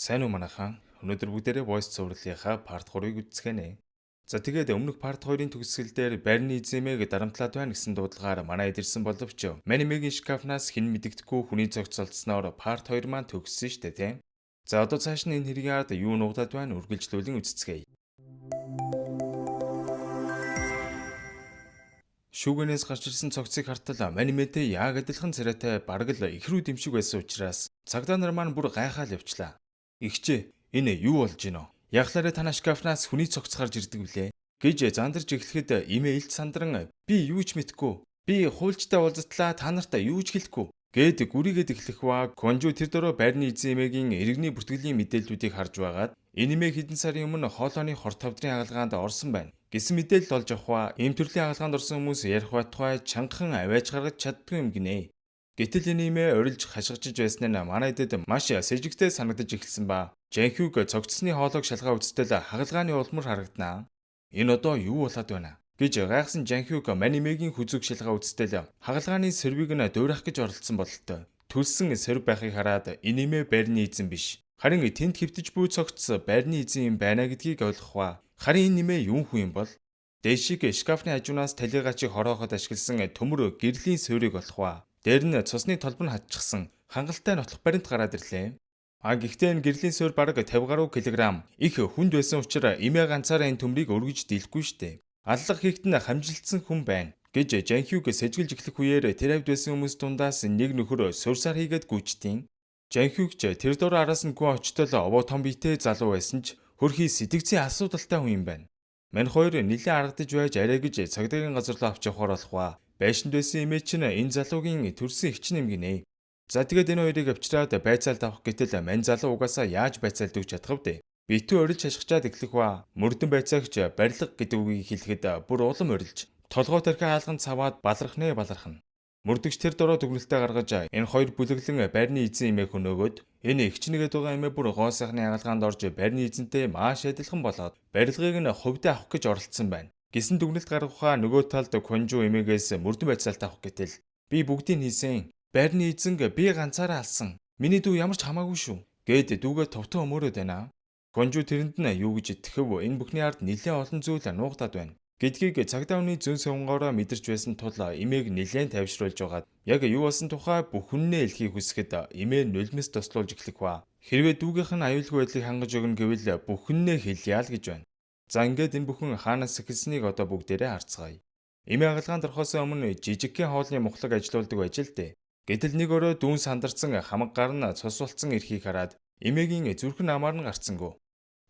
Сайн уу манайхан? Өнөөдөр бүгдээрээ voice цувралынхаа part 3-ыг үздэскэнэ. За тэгээд өмнөх part 2-ын төгсгөл дээр байрны эзэмэг дарамтлаад байна гэсэн дуудлагаар манай эдэрсэн боловч Манимегийн шкафнаас хэн мэддэхгүй хүний зогцолцсноор part 2 маань төгссөн штэ тийм. За одоо цааш нь энэ хэргийн ард юу нугадаад байна үргэлжлүүлэн үздэцгээе. Шүүгэнээс гарч ирсэн цогцыг хартал Маниметэй яг адилхан царайтай бараг л ихрүү дэмшиг байсан учраас цагдаа нар маань бүр гайхаад явчлаа. Игчээ, энэ юу болж гинэ? Яглаараа танаа шкафнаас хүний цогц гарч ирдэг блэ? Гэж зандарч эхлэхэд имэйлд сандран би юу ч мэдэхгүй. Би хуульчтай уулзтлаа та нартай юу ч хэлэхгүй. Гэд гүрийгээд эхлэх ба Конжу тэр дөрөө байрны эзэн эмээгийн иргэний бүртгэлийн мэдээллүүдийг харж байгаад энэ эмээ хэдэн сарын өмнө хоолойны хор тавдрын хагалгаанд орсон байна гэсэн мэдээлэл олж авах ба ийм төрлийн хагалгаанд орсон хүмүүс ярих байтугай чангахан авааж гаргаж чаддгүй юм гинэ. Гэтэл энэ имээ орилж хашгичж байсан нь манай дэд маш сэжигтэй санагдаж эхэлсэн ба Жанхюг цогцсны хоолойг шалгаа үзтэл хагалгааны улмар харагданаа. Энэ одоо юу болоод байна гэж гайхсан Жанхюг Манимегийн хүзүүг шалгаа үзтэл хагалгааны сэрвийг нь дуурайх гэж оролдсон бололтой. Төлсөн сэрв байхыг хараад энэ имээ байрны эзэн биш. Харин тэнд хэвтэж буй цогц байрны эзэн юм байна гэдгийг ойлгох ба харин энэ имээ юун хүн юм бол? Дэшиг шкафны хажуунаас талигачиг хорооход ашигласан төмөр гэрлийн суурийг олох ба дээр нь цусны толбор нь хатчихсан хангалттай нотлох баримт гараад ирлээ. Гэхдээ энэ гэрлийн суурь бараг 50 гаруй килограмм их хүнд байсан учраас имээ ганцаараа энэ төмрийг өргөж дийлэхгүй штэ. Аллах хийгт нь хамжилтсан хүн байна гэж Жанхюг сэжгэлж эхлэх үеэр тэр авд байсан хүмүүс дундаас нэг нөхөр суурсаар хийгээд гүйчтیں۔ Жанхюгч тэр дор араас нь гүн очтол овоо том биетэй залуу байсан ч хөрхий сэтгцийн асуудалтай хүн юм байна. Мань хоёр нэлээд аргадж байж арай гэж цагдаагийн газар руу авч явахаар болох ба байшинд байсан эмээ чинь энэ залуугийн төрсөн эгч нэм гинэ. За тэгээд энэ хоёрыг авчираад байцаалд авах гэтэл мань залуу угаасаа яаж байцаалд өгч чадах вэ? Битүү орилж шашгичаад эхлэх ба мөрдөн байцаагч барилга гэдэг үгийг хэлэхэд бүр улам орилж толгой тархи хаалган цаваад балархна. Мөрдөгч тэр дороо дүгнэлтээ гаргаж энэ хоёр бүлэглэн байрны эзэн эмээг хөнөөгөөд энэ эгч нэгэд байгаа эмээ бүр гоо сайхны хаалгаанд орж байрны эзэнтэй маш адилхан болоод барилгыг нь хувьдаа авах гэж оролдсон байна. Гисэн дүгнэлт гаргахаа нөгөө талд Конжу эмээгээс мөрдөн байцаалт авах гэтэл би бүгдийг хийсэн. Байрны эзэнг би ганцаараа алсан. Миний дүү ямар ч хамаагүй шүү. Гэд дүүгээ товтон өмөрөөд байна. Конжу тэрэнд нь юу гэж итгэв энэ бүхний ард нэлээд олон зүйл нуугдаад байна. Гэдгийг цагдаа хүний зүүн сувнгаараа мэдэрч байсан тул эмээг нэлээд тавьшруулж байгаад яг юу болсон тухай бүх хүннээ хэлхийг хүсгэхэд эмээ нулимс тослуулж эхлэх ба хэрвээ дүүгийнх нь аюулгүй байдлыг хангаж өгнө гэвэл бүх хүннээ хэлъя л гэж байна. За ингээд энэ бүхэн хаанаас эхэлснийг одоо бүгдээрээ харцгаая. Эмээ хагалгаанд орохоос өмнө жижигхэн хоолны мухлаг ажилуулдаг байж л дээ. Гэтэл нэг өрөө дүүн сандарсан хамаг гар нь цус болцсон эрхийг хараад эмээгийн зүрх нь амаар нь гарцсангүй.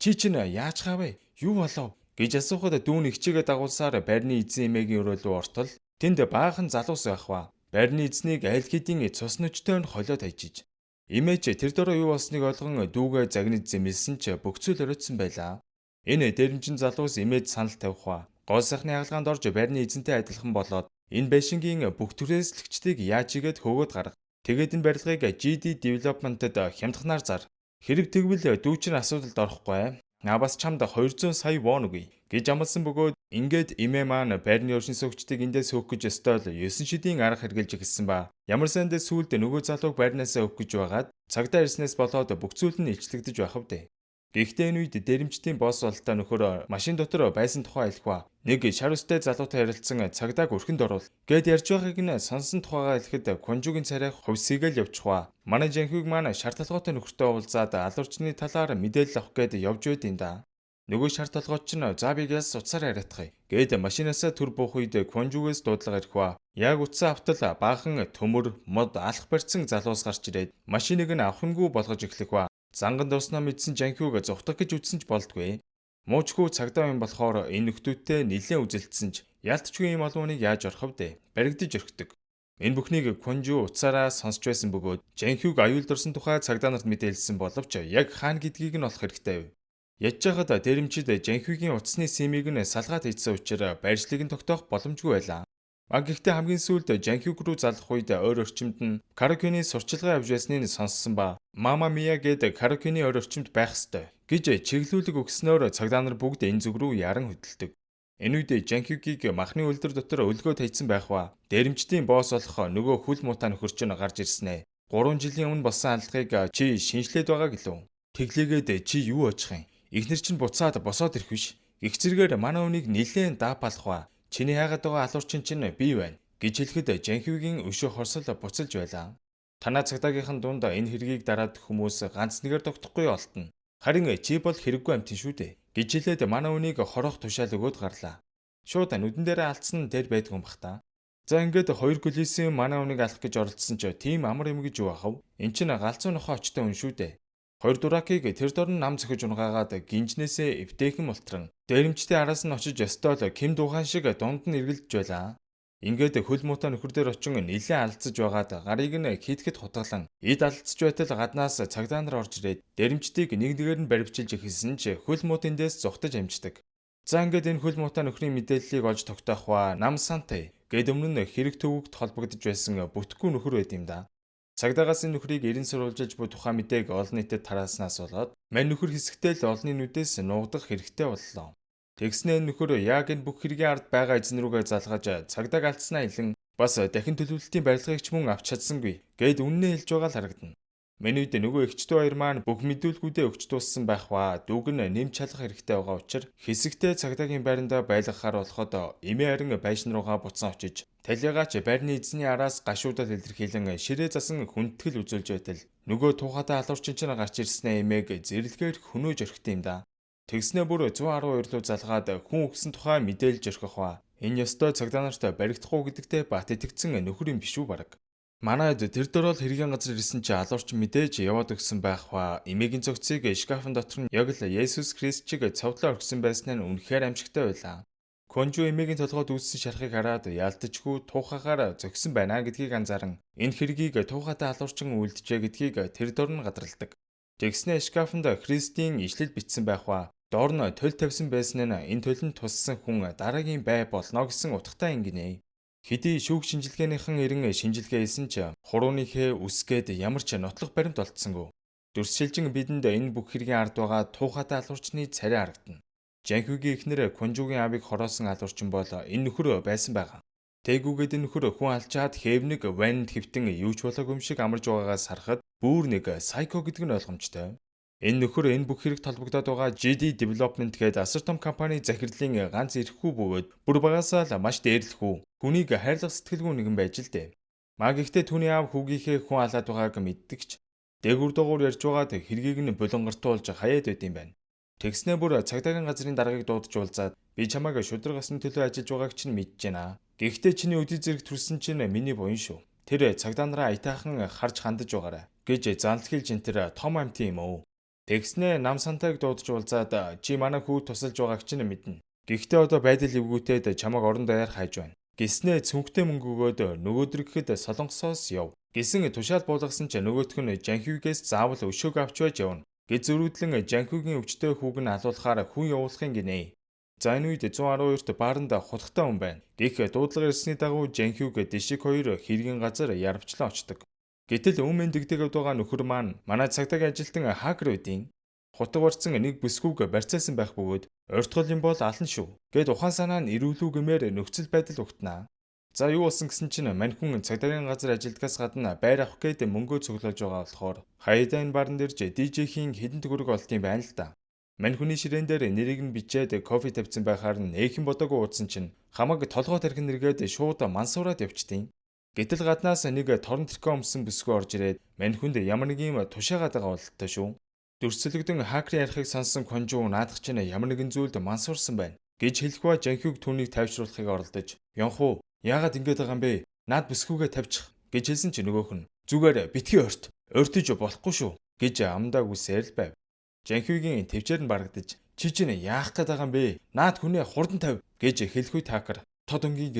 Чи чинь яаж хавэ? Юу болов? Гэж асуухад дүүн ихчээгээ дагуулсаар байрны эзэн эмээгийн өрөө рүү ортол тэнд баахан залуус байх ба байрны эзнийг айл хэдийн цус нүчтэй нь холиод хайчиж. Эмээж тэр дөрөө юу болсныг ойлгон дүүгээ загнаж зэмлсэн ч бөхцөл оройтсон байлаа. Энэ дэрэмжин залуус эмээж санал тавих ба гол сайхны хаалгаанд орж байрны эзэнтэй адилхан болоод энэ байшингийн бүх түрээслэгчдийг яаж игээд хөөгд гарга. Тэгээд энэ барилгыг GD Development-д хямдханаар зар. Хэрэг тэгвэл дүү чинь асуудалд орохгүй. Бас чамд 200 сая вон өгье гэж амласан бөгөөд ингээд эмээ маань байрны өршин суугчдыг эндээс өөх гэж ёстой л 9 шидийн арга хэрглэж эхэлсэн ба ямар сандаа сүүлд нөгөө залууг байрнаасаа өөх гэж байгаад цагдаа ирснээс болоод бүх зүйл нь илчлэгдэж байх вдэ. Гэхдээ энэ үед дэрэмжтийн босс болтой нөхөр машин дотор байсан тухай хэлэх ба нэг шар үстэй залуутай харилцсан цагдааг өрхөнд оруул гэд ярьж байгааг нь сонсон тухайгаа хэлэхэд Конжугийн царай хувьсгээл явчих ба манай Жанхюг маань шар толгойтой нөхөртөө уулзаад алуурчны талаар мэдээлэл авах гээд явж байд юм да. Нөгөө шар толгойч нь за би газ уцаар яриатгая гэд машинаасаа төр буух үед Конжугээс дуудлага ирэх ба яг утсаа автал баахан төмөр мод алах барьсан залуус гарч ирээд машиныг нь авахынгүй болгож эхлэх ба занган дуснаа мэдсэн Жанхюг зугтах гэж үтсэн ч болдгүй. Муучгүй цагдаа юм болохоор энэ нөхдүүдтэй нэлээд үзэлтсэн ч ялтчгүй юм олоныг яаж орох вэ? Баригдаж өрхдөг. Энэ бүхнийг Конжу уцаараа сонсч байсан бөгөөд Жанхюг аюулд орсон тухай цагдаа нарт мэдээлсэн боловч яг хаана гэдгийг нь олох хэрэгтэй. Ядж хахад дэрэмчид Жанхюгийн утасны симийг нь салгаад ийдсэн учраас байршлыг нь тогтоох боломжгүй байлаа. Гэхдээ хамгийн сүүлд Жанхюг руу залах үед ойр орчимд нь караокены сурчлагын авч байсныг сонссон ба Мама Мия гэдэг караокены ойр орчимд байх ёстой гэж чиглүүлэг өгснөөр цагдаа нар бүгд энэ зүг рүү яран хөдөлдөг. Энэ үед Жанхюгийг махны үлдэр дотор өлгөө тавьсан байх ба дэрэмчдийн босс болох нөгөө хүл муутай нөхөр чинь гарч ирснэ. 3 жилийн өмнө болсон алдагыг чи шинжлээд байгаа гэлөө. Тэглээгээд чи юу очих юм? Эхнэр чинь буцаад босоод ирэх биш. Их зэрэгээр манай үнийг нилээн даапалах ба чиний хайгаад байгаа алуурчин чинь би байна гэж хэлэхэд Жанхиугийн өшөө хорсол буцалж байлаа. Танаа цагдаагийнхан дунд энэ хэргийг дараад хүмүүс ганц нэгээр тогтохгүй олтно. Харин чи бол хэрэггүй амтэн шүү дээ гэж хэлээд манай үнийг хорох тушаал өгөөд гарлаа. Шууд нүдэн дээрээ алдсан нь тэр байдг юм бах та. За ингээд хоёр гүлээсийн манай үнийг алах гэж оролцсон ч тийм амар юм гэж юу ахав? Эн чинь галзуу нохоо очтой хүн шүү дээ. Хоёр дуракийг тэр дорн нам зөхөж унгаагаад гинжнээсээ эвтэйхэн мултран дээрэмчдийн араас нь очиж ёстол Ким Духан шиг дунд нь эргэлдэж байлаа. Ингээд хөл муутай нөхөр дээр очин нилээн алдсаж байгаад гарыг нь хийтгэд хутгалан эд алдсаж байтал гаднаас цагдаа нар орж ирээд дээрэмчдийг нэг нэгээр нь баривчилж ихсэн ч хөл муут эндээс зүхтаж амждаг. За ингээд энэ хөл муутай нөхрийн мэдээллийг олж тогтоох ба нам сантай гэд өмнө нь хэрэг төвөгт холбогдож байсан бүтэхгүй нөхөр байт юм да. Цагдаагаас энэ нөхрийг эрен сурвалжилж буй тухайн мэдээг олон нийтэд тарааснаас болоод мань нөхөр хэсэгтэй л олонний нүдээс нуугдах хэрэгтэй боллоо. Тэгснээ энэ нөхөр яг энэ бүх хэргийн ард байгаа эзэн рүүгээ залгаж цагдааг алдснаа илэн бас дахин төлөвлөлтийн барилгыг ч мөн авч чадсангүй гэд үннээ хэлж байгаа л харагдана. Миний үед нөгөө эгчдүү хоёр маань бүх мэдүүлгүүдээ өгч дууссан байх ба дүүг нь нэмж чалах хэрэгтэй байгаа учраас хэсэгтэй цагдаагийн байранда байлгахаар болоход эмээ харин байшин руугаа буцан очиж талиагаач байрны эзний араас гашуудад илэрхийлэн ширээ засан хүндэтгэл үзүүлж байтал нөгөө туухатай алуурчин чинь гарч ирснээ эмээг зэрлэгээр хөнөөж орхит юм да. Тэгснээ бүр 112 руу залгаад хүн өгсөн тухай мэдээлж орхих ба энэ ёстой цагдаа нарт баригдахгүй гэдэгтээ бат итгэцэн нөхөр юм биш үү бараг. Манайд тэр дөрөөл хэргийн газар ирсэн чи алуурч мэдээж яваад өгсөн байх ба эмээгийн цогцыг шкафын дотор нь яг л Есүс Христ чиг цовдлоо орхисон байсан нь үнэхээр амжигтай байлаа. Конжу эмээгийн толгойд үүссэн шархыг хараад яалтчгүй туухагаар зогсон байна гэдгийг анзааран энэ хэргийг туухатай алуурчин үлджээ гэдгийг тэр дор нь гадралдаг. Тэгснээ шкафанд Христийн ишлэл бичсэн байх ба доор нь төль тавьсан байсан нь энэ төлөнд туссан хүн дараагийн бай болно гэсэн утгатай ингэнэ. Хэдий шүүх шинжилгээнийхэн эрен шинжилгээ хийсэн ч хурууныхээ үсгээд ямар ч нотлох баримт олдсонгүй. Дүрсшилжин бидэнд энэ бүх хэргийн ард байгаа туухатай алуурчны царай харагдана. Жанхиугийн эхнэр Конжугийн аавыг хороосон алуурчин бол энэ нөхөр байсан байгаа. Тээгүүгээд энэ нөхөр хүн алчаад хэвнэг ванд хэвтэн юу ч болоогүй юм шиг амарж байгаагаас харахад бүр нэг сайко гэдэг нь ойлгомжтой. Энэ нөхөр энэ бүх хэрэгт холбогдоод байгаа GD Development гээд асар том компани захирлын ганц эрэхүү бөгөөд бүр багасаа л маш дээрлэхүү. Хүнийг хайрлах сэтгэлгүй нэгэн байж л дээ. Маг ихтэй түүний аав хүүгийнхээ хүн алаад байгааг мэддэгч. Дээгүр дуугуур ярьж байгаад хэргийг нь булангартуулж хаяад байт юм байна. Тэгснээ бүр цагдаагийн газрын даргаыг дуудаж уулзаад би чамайг шудраг осны төлөө ажиллаж байгааг чинь мэдэж байна. Гэхдээ чиний өдий зэрэг төрсөн чинь миний буян шүү. Тэр цагдаа нараа аятайхан харж хандаж байгаарай гэж занлахилж энэ тэр том амт юм уу. Тэгснээ нам сантайг дуудаж уулзаад чи манай хүү тусалж байгааг чинь мэднэ. Гэхдээ одоо байдал эвгүүтээд чамайг орон даяар хайж байна. Гиснээ цүнхтэй мөнгө өгөөд нөгөөдөр гэхэд солонгосоос яв. Гисэн тушаал буулгасан ч нөгөөх нь Жанхиугээс заавал өшөөг авч байж явна. Гэж зөрүүдлэн Жанхиугийн өвчтөе хүүг нь алуулахаар хүн явуулахын гинэ. За энэ үед 112-т бааранд хутгатай хүн байна. Гэх дуудлага ирсний дагуу Жанхиуг дишиг хоёр хэргийн газар яравчлан очдог. Гэтэл өмнө дэгдэг байгаа нөхөр маань манай цагдаагийн ажилтан хакер байдیں۔ Хутга барьсан нэг бүсгүйг барьцаасан байх бөгөөд ойртгол юм бол алан шүү. Гэт ухаан санаа нь ирүүлүү гэмээр нөхцөл байдал өгтнаа. За юу болсон гэсэн чинь мань хүн цагдаагийн газар ажилдгаас гадна байр авах гээд мөнгөө цуглуулж байгаа болохоор хаяада энэ баран дээрж DJ-хийн хэдэн төгрөг олт юм байна л да. Мань хүний ширээн дээр нэрийг нь бичээд кофе тавьсан байхаар нь нээхэн бодоогүй уудсан чинь хамаг толгой тархин нэргээд шууд мансуураад явчтیں۔ Гэтэл гаднаас нэг торон тэрхүү өмсөн бүсгүй орж ирээд мань хүнд ямар нэг юм тушаагаад байгаа бололтой шүү. Дүрслэгдэн хакерийн ярихыг сонсон Конжу наадах чинь ямар нэгэн зүйлд мансуурсан байна гэж хэлэх ба Жанхиуг түүнийг тайвшруулахыг оролдож "Янхуу, яагаад ингэж байгаа юм бэ? Наад бүсгүйгээ тавьчих" гэж хэлсэн чинь нөгөөх нь "Зүгээр битгий ойрт. Ойртож болохгүй шүү" гэж амдаа үсээр л байв. Жанхиугийн төвчээр нь барагдаж "Чи чинь яах гээд байгаа юм бэ? Наад хүнээ хурдан тавь" гэж хэлэх үед хакер "Тод өнгийн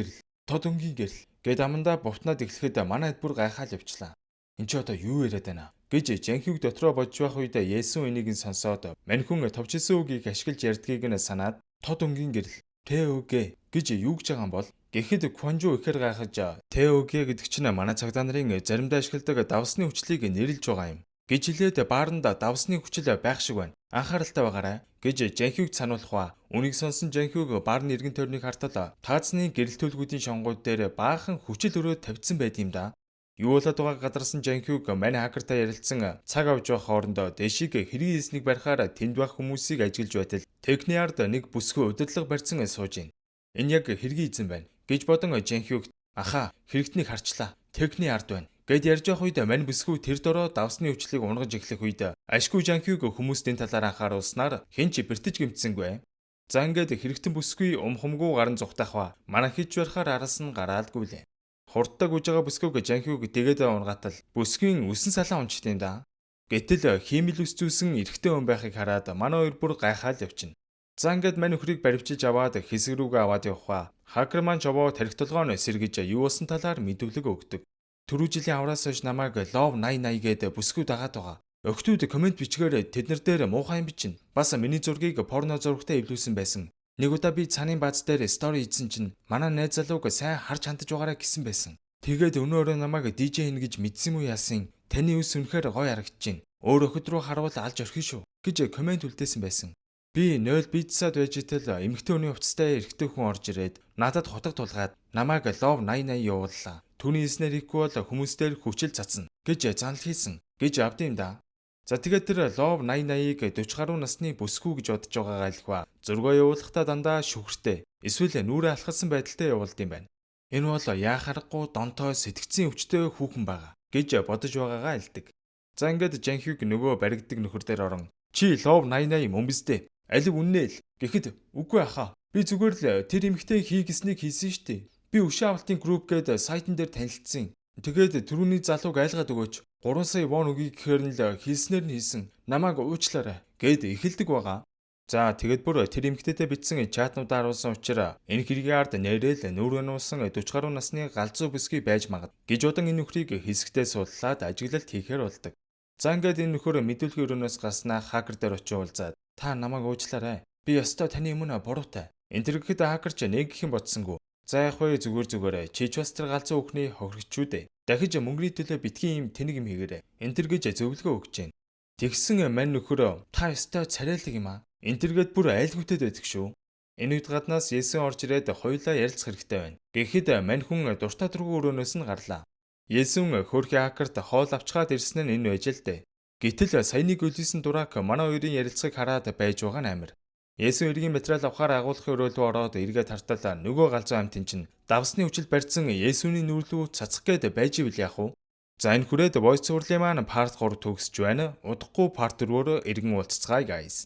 гэрэл" гэд амандаа бутнаад эхлэхэд манайд бүр гайхаад явчлаа. "Энд чи одоо юу яриад байна?" гэж Жанхиуг дотроо бодж байх үед Есүс энийг нь сонсоод мань хүн товчсон үгийг ашиглаж ярьдгийг нь санаад "Тод өнгийн гэрэл ТΟГ" гэж юу гэж байгаа юм бол гэхэд Конжу ихээр гайхаж "ТОГ гэдэг чинь манай цагдаа нарын заримдаа ашигладаг давсны хүчлийг нэрлэж байгаа юм" гэж хэлээд бааранда давсны хүчил байх шиг байна. Анхааралтай байгаарай гэж Жанхиуг сануулах ба үнийг сонсон Жанхиуг баарны эргэн тойрныг хартал таацны гэрэл төлгүүдийн шонгууд дээр баахан хүчил өрөө тавьсан байт юм да. Юу болоод байгааг гадарсан Жанхюг мань хакертай ярилцсан цаг авч явах хоорондоо дэшиг хэргийн эснийг барихаар тэнд байх хүмүүсийг ажиглаж байтал техниард нэг бүсгүй удирдлага барьсан сууж ийн. Энэ яг хэргийн эзэн байна гэж бодон Жанхюг аха хэрэгтнийг харчлаа. Техни ард байна. Гэд ярьж явах үед мань бүсгүй тэр дороо давсны өвчлийг унгаж эхлэх үед ашгүй Жанхюг хүмүүсийн талаар анхааруулснаар хэн ч бэртэж гэмтсэнгүй. За ингээд хэрэгтэн бүсгүй умхамгүй гаран зүхтах ба манахиж барихаар араас нь гараалгүй лээ. Хурдтай гүйж байгаа бүсгүйг Жанхюг тэгээд унгатал бүсгийн үсэн салаа унчт юм да. Гэтэл хиймэл үс зүүсэн эрэгтэй хүн байхыг хараад манай хоёр бүр гайхаад явчихна. За ингээд мань өхрийг баривчиж аваад хэсэг рүүгээ аваад явах ба хакер маань жовоо тарих толгойн сэргэж юу болсон талаар мэдүүлэг өгдөг. Түрүү жилийн авраас хойш намайг Love 8080 гээд бүсгүй дагаад байгаа. Өгтүүд комент бичгээр тэднэр дээр муухай юм бичнэ. Бас миний зургийг порно зурагтай эвлүүлсэн байсан. Нэг удаа би цааны бааз дээр стори хийсэн чинь манай найз залууг сайн харж хандаж байгаарай гэсэн байсан. Тэгээд өнөөрөө намайг DJ хийнэ гэж мэдсэн юм уу яасан? Таны үс үнэхээр гоё харагдаж байна. Өөр охид руу харуул алж орхино шүү гэж комент үлдээсэн байсан. Би 0 бицсад байж итэл эмэгтэй хүний хувцастай эрэгтэй хүн орж ирээд надад хотог тулгаад намайг Love 8080 явууллаа. Түүний эснэр ихгүй бол хүмүүстээр хүчил цацна гэж занал хийсэн гэж авд юм да. За тэгээд тэр Love 8080-ыг 40 гаруй насны бүсгүй гэж бодож байгаагаа альхва. Зургаа явуулахдаа дандаа шүхртэй эсвэл нүрээ алхалсан байдалтай явуулд юм байна. Энэ бол яах аргагүй донтой сэтгцийн өвчтөй хүүхэн байгаа гэж бодож байгаагаа альдаг. За ингээд Жанхюг нөгөө баригдаг нөхөр дээр орон чи Love 8080 мөн биз дээ? Алив үннээ л гэхэд үгүй ахаа. Би зүгээр л тэр эмэгтэй хийгсэнийг хийсэн штеп. Би өшөө авалтын групп гээд сайтн дээр танилцсан. Тэгээд түрүүний залууг айлгаад өгөөч. 3 сая вон өгье гэхээр нь л хийснээр нь хийсэн. Намайг уучлаарай гэд эхэлдэг байгаа. За тэгэд бүр тэр эмэгтэйтэй бичсэн чатнуудаар харуулсан учраас энэ хэргийн ард нэрэл нүүр нуусан 40 гаруй насны галзуу бүсгүй байж магад гэж удан энэ нөхрийг хэсэгтээ сууллаад ажиглалт хийхээр болдог. За ингээд энэ нөхөр мэдүүлгийн өрөөнөөс гарснаа хакер дээр очиж уулзаад та намайг уучлаарай. Би ёстой таны өмнө буруутай. Энэ төр гэхэд хакерч нэг гэх юм бодсонгүй. За яг хөө зүгээр чи ч бас тэр галзуу өхний хохирчүүд ээ. Дахиж мөнгөний төлөө битгий юм тэнэг юм хийгээрэй. Энэ төр гэж зөвлөгөө өгч जैन. Тэгсэн мань нөхөр та ёстой царайлаг юм аа. Энэ төргээд бүр айлгүйтэд байдаг шүү. Энэ үед гаднаас Есүс орж ирээд хоёулаа ярилцах хэрэгтэй байна. Гэхэд мань хүн дуртай дургүй өрөөнөөс нь гарлаа. Есүс хөөрхий хакерт хоол авчгаад ирсэн нь энэ байж л дээ. Гэтэл саяны гөлийсэн дурак манай хоёрын ярилцахыг хараад байж байгаа нь амир. Есүс эргийн материал авахаар агуулгын өрөөлөө ороод эргээд харталаа нөгөө галзуу амтэн чинь давсны хүчил барьсан Есүсний нүрлүү цацах гээд байж ивэл яах вэ? За энэ хүрээд voice survey маань part 3 төгсөж байна. Удахгүй part 4-өөр эргэн уулзцгаая guys.